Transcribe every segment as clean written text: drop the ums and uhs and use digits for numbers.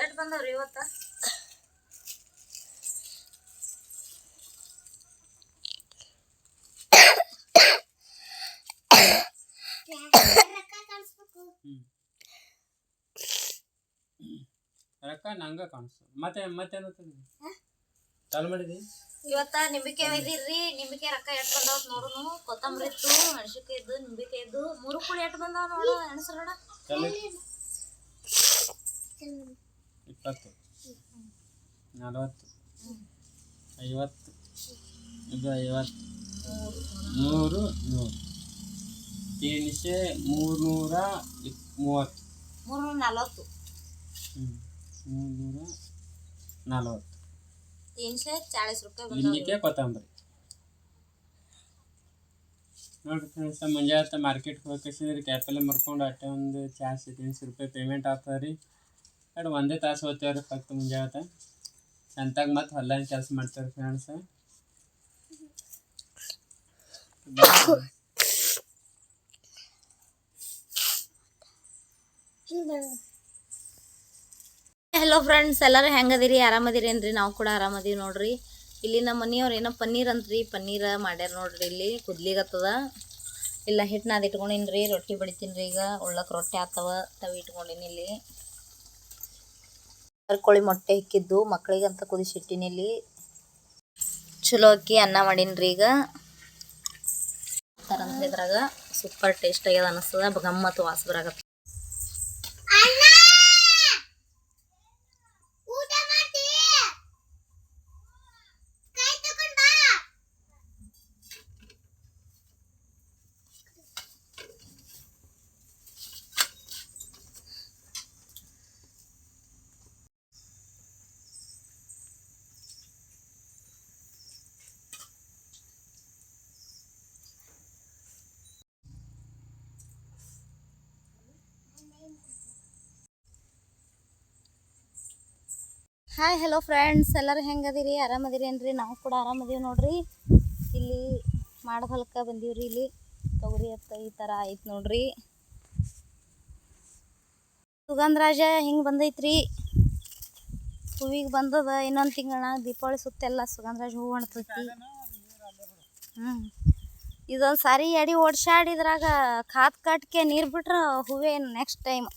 ಎಷ್ಟು ಬಂದವ್ರಿ ಇವತ್ತ? ರೊಕ್ಕ ನಂಗೆ ಕಾಣಿಸ್ತು. ಮತ್ತೇನು ಚಾಲು ಮಾಡಿದಿ? ಇವತ್ತ ನಿಂಬಿಕಾಯಿ ಒಯ್ದಿರ್ರಿ. ನಿಂಬಿಕಾಯಿ ರೊಕ್ಕ ಎಷ್ಟು ಬಂದಾವ ನೋಡುನು. ಕೊತ್ತಂಬರಿ ಇತ್ತು, ಮೆಣಸಿನ್ಕಾಯಿ ಇದ್ದು, ನಿಂಬಿಕಾಯಿ ಇದ್ದು. 3 ಕುಳಿ ಎಷ್ಟು ಬಂದಾವ ನೋಡು ಎಣಸ್ರೋಣ. 20, 40, 50, ಇದು 50, 100, 100, 330, 340. 340, 340 ರೂಪಾಯಿ ಲಿಂಬಿಕೆ ಕೊತ್ತಂಬರಿ ನೋಡ್ರಿ ಫ್ರೆಂಡ್ಸ್. ಮುಂಜಾನೆ ಮಾರ್ಕೆಟ್ಗೆ ಹೋಗ್ಕೇಸಿದ್ರೆ ಕ್ಯಾಪೆಲ್ಲ ಮರ್ಕೊಂಡು ಅಟ್ಟೆ ಒಂದು ಚಾರ್ಜ್ 300 ರೂಪಾಯಿ ಪೇಮೆಂಟ್ ಆಗ್ತದೆ ರೀ. ಅದು ಒಂದೇ ತಾಸು ಹೋಗ್ತೇವ್ರಿ ಫಕ್ತ್ ಮುಂಜಾನೆ ಸಂತಾಗ ಮತ್ತು ಹೊಲ್ದಾನ ಕೆಲಸ ಮಾಡ್ತೇವ್ರಿ ಫ್ರೆಂಡ್ಸ್. ಹಲೋ ಫ್ರೆಂಡ್ಸ್, ಎಲ್ಲರೂ ಹೆಂಗದಿರಿ? ಆರಾಮದಿರೇನ್ರಿ? ನಾವು ಕೂಡ ಆರಾಮದೀವಿ ನೋಡ್ರಿ. ಇಲ್ಲಿ ನಮ್ಮ ಮನೆಯವ್ರು ಏನೋ ಪನ್ನೀರ್ ಅಂತ್ರಿ, ಪನ್ನೀರ್ ಮಾಡ್ಯಾರ ನೋಡ್ರಿ. ಇಲ್ಲಿ ಕುದ್ಲಿಗತ್ತದ. ಇಲ್ಲ ಹಿಟ್ಟು ನಾದಿ ಇಟ್ಕೊಂಡಿನ್ರಿ, ರೊಟ್ಟಿ ಬಡಿತೀನಿ ರೀ. ಈಗ ಉಳ್ಳಕ್ಕೆ ರೊಟ್ಟಿ ಆಗ್ತವ, ತವಿ ಇಟ್ಕೊಂಡಿನಿ. ಇಲ್ಲಿ ಕೋಳಿ ಮೊಟ್ಟೆ ಇಕ್ಕಿದ್ದು ಮಕ್ಕಳಿಗಂತ ಕುದಿಸಿಟ್ಟಿನಿ. ಇಲ್ಲಿ ಚಲೋ ಅಕ್ಕಿ ಅನ್ನ ಮಾಡೀನ್ರಿ. ಈಗ ಇದ್ರಾಗ ಸೂಪರ್ ಟೇಸ್ಟ್ ಆಗ್ಯದ ಅನಿಸ್ತದ. ಗಮ್ಮತ್ತು ವಾಸ ಬರಾಗತ್ತ. ಹಾಯ್ ಹಲೋ ಫ್ರೆಂಡ್ಸ್, ಎಲ್ಲರೂ ಹೆಂಗದಿರಿ? ಆರಾಮದಿರಿ ಏನ್ರಿ? ನಾವು ಕೂಡ ಆರಾಮದೀವಿ ನೋಡ್ರಿ. ಇಲ್ಲಿ ಮಾಡ ಹೊಲಕ್ಕೆ ಬಂದೀವ್ರಿ. ಇಲ್ಲಿ ತೊಗರಿ ಅತ್ತ ಈ ಥರ ಐತೆ ನೋಡ್ರಿ. ಸುಗಂಧರಾಜ ಹಿಂಗೆ ಬಂದೈತ್ರಿ. ಹೂವಿಗೆ ಬಂದದ. ಇನ್ನೊಂದು ತಿಂಗಳ ದೀಪಾವಳಿ ಸುತ್ತೆಲ್ಲ ಸುಗಂಧರಾಜ ಹೂವು ಅಣ್ತೈತಿ. ಇದೊಂದು ಸಾರಿ ಎಡಿ ಓಡ್ಸಾಡಿದ್ರಾಗ ಖಾತ್ ಕಟ್ಕೆ ನೀರು ಬಿಟ್ರೆ ಹೂವೇ ನೆಕ್ಸ್ಟ್ ಟೈಮ್.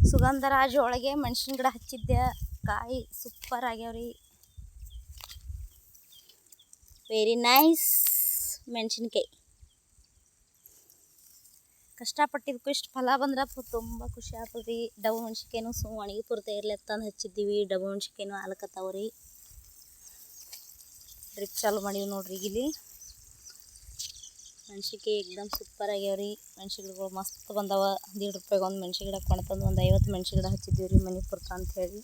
ಸುಗಂಧರಾಜ ಒಳಗೆ ಮೆಣಸಿನ ಗಿಡ ಹಚ್ಚಿದ್ದೆ. ಕಾಯಿ ಸೂಪರ್ ಆಗ್ಯಾವ್ರಿ. ವೆರಿ ನೈಸ್ ಮೆಣಸಿನ್ಕಾಯಿ. ಕಷ್ಟಪಟ್ಟಿದ್ದಕ್ಕೂ ಇಷ್ಟು ಫಲ ಬಂದ್ರೆ ತುಂಬ ಖುಷಿ ಆಗ್ತದೆ. ಡಬ್ಬು ಮೆಣಸಿನ್ಕಾಯಿನೂ ಒಣಗಿ ಪುರ್ತೆ ಇರಲಿ ತಂದು ಹಚ್ಚಿದ್ದೀವಿ. ಡಬ್ಬು ಮೆಣಸಿನ್ಕಾಯಿನೂ ಆಲಕತ್ತಾವ್ರಿ. ಡ್ರಿಪ್ ಚಾಲು ಮಾಡೀವಿ ನೋಡ್ರಿ. ಇಲ್ಲಿ ಮೆಣಸಿನ್ಕಾಯಿ ಎಕ್ದಮ್ ಸೂಪರ್ ಆಗ್ಯಾವ್ರಿ. ಮೆಣಸಿನ ಗಿಡಗಳು ಮಸ್ತ್ ಬಂದವ. 1.5 ರೂಪಾಯಿಗೆ ಒಂದು ಮೆಣಸಿನ ಗಿಡ ಕೊಂಡ್ತಂದು ಒಂದು 50 ಮೆಣಸಿನ ಗಿಡ ಹಚ್ಚಿದ್ದೀವಿ ರೀ ಮನೆ ಪುರ್ತ ಅಂಥೇಳಿ.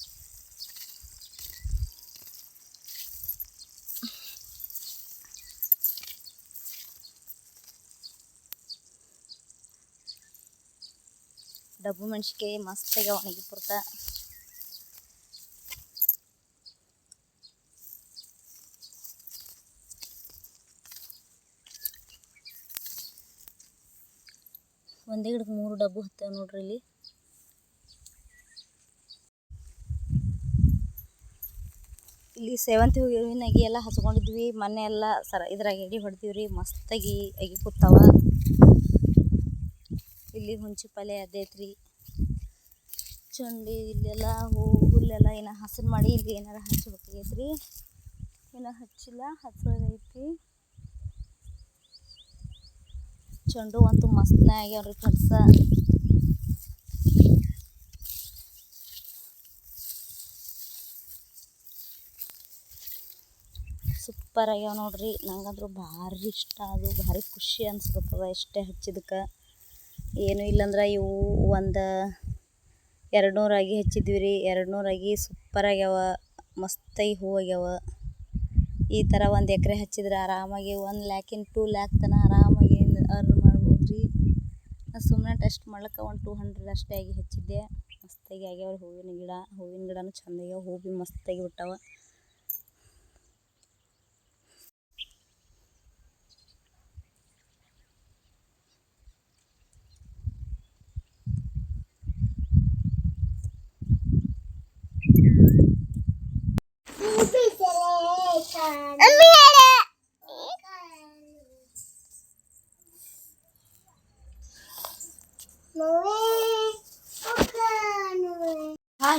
ಡಬ್ಬು ಮೆಣಸಿನ್ಕಾಯಿ ಮಸ್ತ್ ಆಗ್ಯಾವ ಒಣಗಿ ಪುರ್ತ. ಒಂದೇ ಗಿಡಕ್ಕೆ 3 ಡಬ್ಬು ಹತ್ತೇವೆ ನೋಡ್ರಿ. ಇಲ್ಲಿ ಸೇವಂತಿ ಹೂವಿನ ಅಗಿ ಎಲ್ಲ ಹಚ್ಕೊಂಡಿದ್ವಿ. ಮೊನ್ನೆ ಎಲ್ಲ ಇದ್ರಾಗ ಎಡಿ ಹೊಡೆದಿವ್ರಿ. ಮಸ್ತಾಗಿ ಅಗಿ ಕೂತಾವ. ಇಲ್ಲಿ ಹುಂಚಿ ಪಲ್ಯ ಅದೈತ್ರಿ. ಚಂಡಿ ಇಲ್ಲೆಲ್ಲ ಹುಲ್ಲೆಲ್ಲ ಏನೋ ಹಸರು ಮಾಡಿ ಇಲ್ಲಿ ಏನಾರ ಹಚ್ಬೇಕಾಗೈತ್ರಿ. ಏನೋ ಹಚ್ಚಿಲ್ಲ, ಹಚ್ಚೋದೈತಿ. ಚೆಂಡು ಅಂತೂ ಮಸ್ತ್ನೇ ಆಗ್ಯಾವ್ರಿ ಫ್ರೆಂಡ್ಸ. ಸೂಪರ್ ಆಗ್ಯಾವ ನೋಡ್ರಿ. ನಂಗಂದ್ರೂ ಭಾರಿ ಇಷ್ಟ. ಅದು ಭಾರಿ ಖುಷಿ ಅನ್ಸ್ಕೊತದ ಎಷ್ಟೇ ಹಚ್ಚಿದಕ್ಕೆ. ಏನೂ ಇಲ್ಲಂದ್ರೆ ಇವು ಒಂದು 200 ಅಗಿ ಹಚ್ಚಿದ್ವಿ ರೀ. 200 ಅಗಿ ಸೂಪರ್ ಆಗ್ಯಾವ. ಮಸ್ತಾಗಿ ಹೂ ಆಗ್ಯಾವ. ಈ ಥರ 1 ಎಕರೆ ಹಚ್ಚಿದ್ರೆ ಆರಾಮಾಗಿ 1 ಲ್ಯಾಕಿನ 2 ಲ್ಯಾಕ್ ತನಕ ಆರಾಮಾಗಿ ಅರ್ನ್ ಮಾಡ್ಬೋದು ರೀ. ಸುಮ್ಮನೆ ಟೆಸ್ಟ್ ಮಾಡ್ಲಿಕ್ಕೆ 200 ಅಷ್ಟೇ ಆಗಿ ಹಚ್ಚಿದ್ದೆ. ಮಸ್ತಾಗಿ ಆಗ್ಯಾವ ಹೂವಿನ ಗಿಡನೂ ಚಂದ ಆಗ್ಯಾವ. ಹೂ ಭೀ ಮಸ್ತಾಗಿ ಬಿಟ್ಟಾವ. ಹಾಯ್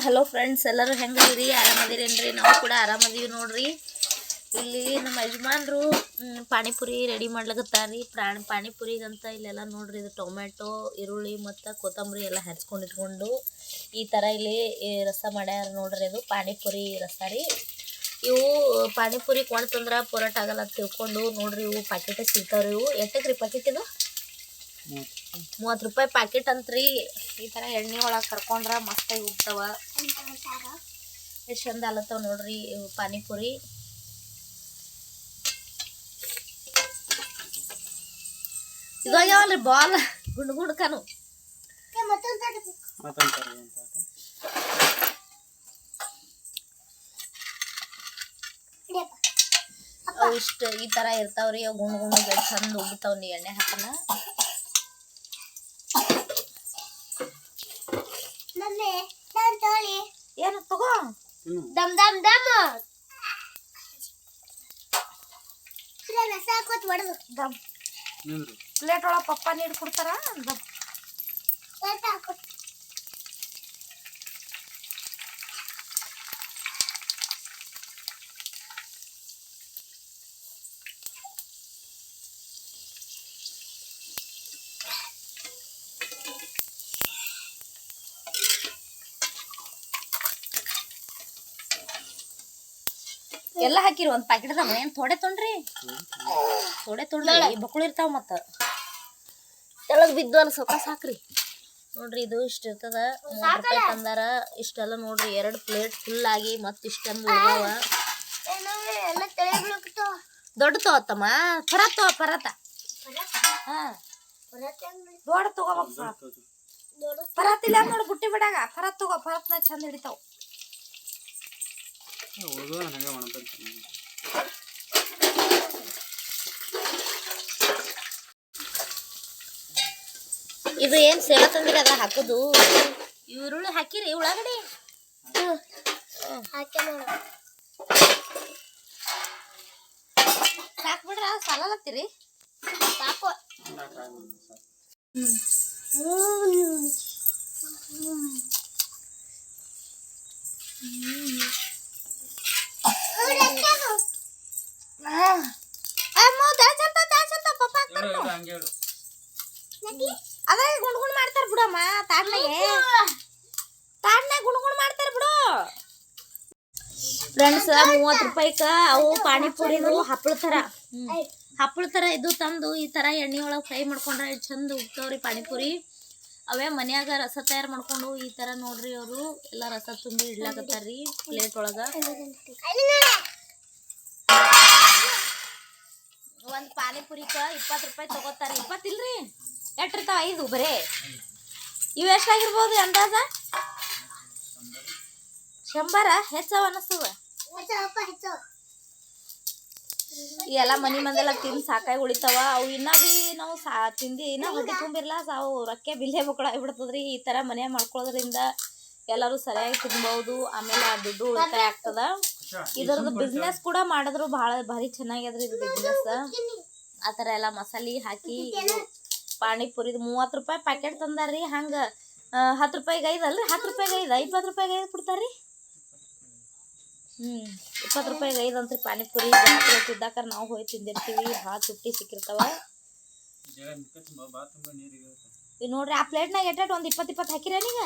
ಹಲೋ ಫ್ರೆಂಡ್ಸ್, ಎಲ್ಲರೂ ಹೆಂಗದಿರಿ? ಆರಾಮದಿರೇನ್ರಿ? ನಾವು ಕೂಡ ಆರಾಮದೀವಿ ನೋಡ್ರಿ. ಇಲ್ಲಿ ನಮ್ಮ ಯಜಮಾನ್ರು ಪಾನಿಪುರಿ ರೆಡಿ ಮಾಡ್ಲಕತ್ತಾರ್ರಿ. ಪಾನಿಪುರಿಗಂತ ಇಲ್ಲೆಲ್ಲ ನೋಡ್ರಿ, ಇದು ಟೊಮೆಟೊ, ಈರುಳ್ಳಿ ಮತ್ತು ಕೊತ್ತಂಬರಿ ಎಲ್ಲ ಹಚ್ಕೊಂಡು ಇಟ್ಕೊಂಡು ಈ ಥರ ಇಲ್ಲಿ ರಸ ಮಾಡ್ಯಾರ ನೋಡ್ರಿ. ಅದು ಪಾನಿಪುರಿ ರಸ ರೀ. ಇವು ಪಾನಿಪುರಿ ಕೊಂಡ್ತಂದ್ರೆ ಪೊರಾಟ ಆಗಲ್ಲ ಅಂತ ತಿಳ್ಕೊಂಡು ನೋಡ್ರಿ, ಇವು ಪ್ಯಾಕೆಟ್ ಸಿಗ್ತಾವ್ರಿ. ಇವು ಎಷ್ಟಕ್ಕೆ ರೀ ಪ್ಯಾಕೆಟ್? ಇದು 30 ರೂಪಾಯಿ ಪ್ಯಾಕೆಟ್ ಅಂತ್ರಿ. ಈ ಥರ ಎಣ್ಣೆ ಒಳಗೆ ಕರ್ಕೊಂಡ್ರೆ ಮಸ್ತಾಗಿ ಉಗ್ತಾವ. ಎಷ್ಟು ಚಂದ ಅಲತ್ತಾವ ನೋಡ್ರಿ ಇವು ಪಾನಿಪುರಿ. ಇದಾಗ್ಯಾವಲ್ರಿ ಬಾಲ್ ಗುಂಡ್ಕನು. ಅವು ಇಷ್ಟು ಈ ಥರ ಇರ್ತಾವ್ರಿ. ಅವು ಗುಂಡ್ಗೆ ಚಂದ ಉಗ್ತಾವ್. ನೀ ಎಣ್ಣೆ ಹಾಕನ ಏನು ತಗೋ ದಮ್ ದಮ್ ದಮ್ ದಮ್ ಪ್ಲೇಟ್ ಒಳಗೆ ಪಪ್ಪ ನೀರು ಕೊಡ್ತಾರ. ದಮ್ ಎಲ್ಲ ಹಾಕಿರಿ ಒಂದು ಪ್ಯಾಕೆಟ್ದಾಗ. ಏನು ಥೋಡೆ ತೊಂಡ್ರಿ, ಥೋಡೆ ತೊಂಡ್ರಿ. ಬಕ್ಕಳು ಇರ್ತಾವ ಮತ್ತು ತೆಳಗ್ ಬಿದ್ದು ಅಲ್ಲಿ ಸೊಕಾಸ್ ಹಾಕ್ರಿ. ನೋಡ್ರಿ ಇದು ಇಷ್ಟು ಇರ್ತದ. 30 ರೂಪಾಯಿ ತಂದಾರ. ಇಷ್ಟೆಲ್ಲ ನೋಡ್ರಿ 2 ಪ್ಲೇಟ್ ಫುಲ್ ಆಗಿ ಮತ್ತು ಇಷ್ಟೊಂದು ಉಳ್ದಾವ. ದೊಡ್ಡ ತಗೋತಮ್ಮ. ಪರಾತ ಹಾಂ ದೊಡ್ಡ ತಗೋಬೇಕು. ಪರಾತ್ ಇಲ್ಲ ನೋಡಿ ಬುಟ್ಟಿ ಬಿಡಾಗ. ಪರಾತ್ ತಗೋ, ಪರಾತ್ನ ಚಂದ ಹಿಡಿತಾವ. ಇದು ಏನು ಸೇಲ ತಂದಿರಿ ಅದ ಹಾಕೋದು. ಈರುಳ್ಳಿ ಹಾಕಿರಿ ಉಳ್ಳಾಗಡ್ಡಿ ಸಾಕು ಬಿಡ್ರ. ಸಾಲತ್ತೀರಿ ಸಾಕು. ಅದ್ರಾಗ ಗುಂಡ್ ಮಾಡ್ತಾರ ಬಿಡಮ್ಮ. ತಾಡ್ನಾಗ ಗುಂಡ್ ಮಾಡ್ತಾರ ಬಿಡು ಫ್ರೆಂಡ್ಸ್. 30 ರೂಪಾಯಿಕ ಅವು ಪಾನಿಪುರಿದು ಹಪ್ಪಳ ಥರ ಇದು ತಂದು ಈ ಥರ ಎಣ್ಣೆ ಒಳಗೆ ಫ್ರೈ ಮಾಡ್ಕೊಂಡ್ರೆ ಚಂದ ಉಗ್ತಾವ್ರಿ ಪಾನಿಪುರಿ. ಅವೇ ಮನ್ಯಾಗ ರಸ ತಯಾರು ಮಾಡ್ಕೊಂಡು ಈ ಥರ ನೋಡ್ರಿ ಅವರು ಎಲ್ಲ ರಸ ತುಂಬಿ ಇಡ್ಲಾಕತ್ತಾರ್ರಿ ಪ್ಲೇಟ್ ಒಳಗೆ. ಒಂದು ಪಾನಿಪುರಿಕ 20 ರೂಪಾಯಿ ತಗೋತಾರೆ. 20 ಇಲ್ರಿ, ಎಷ್ಟಿರ್ತಾವ? 5 ಬರೇ. ಇವು ಎಷ್ಟಾಗಿರ್ಬೋದು ಅಂದಾಜ? 100 ಹೆಚ್ಚವ ಅನ್ನಿಸ್ತದ. ಎಲ್ಲ ಮನಿ ಮಂದೆಲ್ಲ ತಿಂದು ಸಾಕಾಗಿ ಉಳಿತಾವ. ಅವು ಇನ್ನೂ ಭೀ ನಾವು ತಿಂದು ಇನ್ನೂ ಹೊಟ್ಟೆ ತುಂಬಿರಲ್ಲ. ಅವು ರೊಕ್ಕ ಬಿಲ್ಲೇ ಮಕ್ಕಳಾಗಿಬಿಡ್ತದ್ರಿ. ಈ ಥರ ಮನೆ ಮಾಡ್ಕೊಳ್ಳೋದ್ರಿಂದ ಎಲ್ಲರೂ ಸರಿಯಾಗಿ ತಿನ್ಬೋದು. ಆಮೇಲೆ ಆ ದುಡ್ಡು ಉಳಿತಾಯ ಆಗ್ತದ. ಇದರದ್ದು ಬಿಸ್ನೆಸ್ ಕೂಡ ಮಾಡಿದ್ರು ಭಾರಿ ಚೆನ್ನಾಗ್ಯದ್ರಿ ಇದು ಬಿಸ್ನೆಸ್. ಆ ಥರ ಎಲ್ಲ ಮಸಾಲೆ ಹಾಕಿ ಪಾನಿಪುರಿದು 30 ರೂಪಾಯಿ ಪ್ಯಾಕೆಟ್ ತಂದಾರ್ರಿ. ಹಂಗೆ 10 ರೂಪಾಯಿಗೆ 5 ಅಲ್ರಿ? 10 ರೂಪಾಯಿಗೆ 5, 20 ರೂಪಾಯಿಗೆ 5 ಕೊಡ್ತಾರ್ರಿ. 20 ರೂಪಾಯಿಗೆ 5 ಅಂತ್ರಿ ಪಾನಿಪುರಿ. ಜಾತ್ರೆ ತಿದ್ದಾಕ ನಾವು ಹೋಗಿ ತಿಂದಿರ್ತೀವಿ. ಭಾಳ ತುಟ್ಟಿ ಸಿಕ್ಕಿರ್ತಾವ. ಈಗ ನೋಡ್ರಿ ಆ ಪ್ಲೇಟ್ನಾಗ ಎಟ್ಟ ಒಂದು 20 ಹಾಕಿರೇನೀಗ?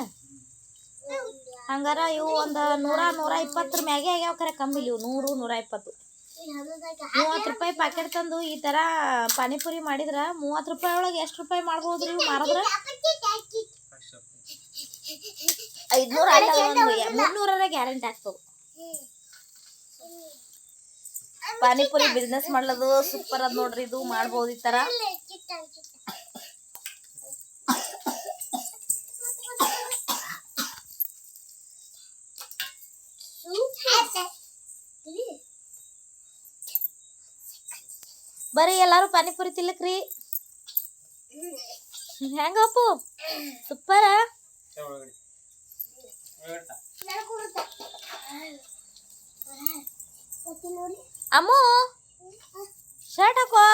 ಹಂಗಾರ ಇವು ಒಂದು 100-120 ಮ್ಯಾಗೆ ಆಗ್ಯಾವ. ಖರೆ ಕಮ್ಮಿ ಇವು 100-120. 30 ರೂಪಾಯಿ ಪ್ಯಾಕೆಟ್ ತಂದು ಈ ಥರ ಪಾನಿಪುರಿ ಮಾಡಿದ್ರೆ 30 ರೂಪಾಯಿ ಒಳಗೆ ಎಷ್ಟು ರೂಪಾಯಿ ಮಾಡ್ಬೋದು ರೀ ಮಾರಿದ್ರೆ? 500 300 ಗ್ಯಾರಂಟಿ ಆಗ್ತವೆ. ಪಾನಿಪುರಿ ಬಿಸ್ನೆಸ್ ಮಾಡ್ಲದು ಸೂಪರ್ ಅದ ನೋಡ್ರಿ. ಇದು ಮಾಡ್ಬೋದು ಈ ಥರ. ಬರ್ರಿ ಎಲ್ಲಾರು ಪಾನಿಪುರಿ ತಿನ್ಲಕ್ರಿ. ಹೆಂಗಪ್ಪು ಸೂಪರ. ಅಮ್ಮು ಶರ್ಟ್ ಹಾಕೋ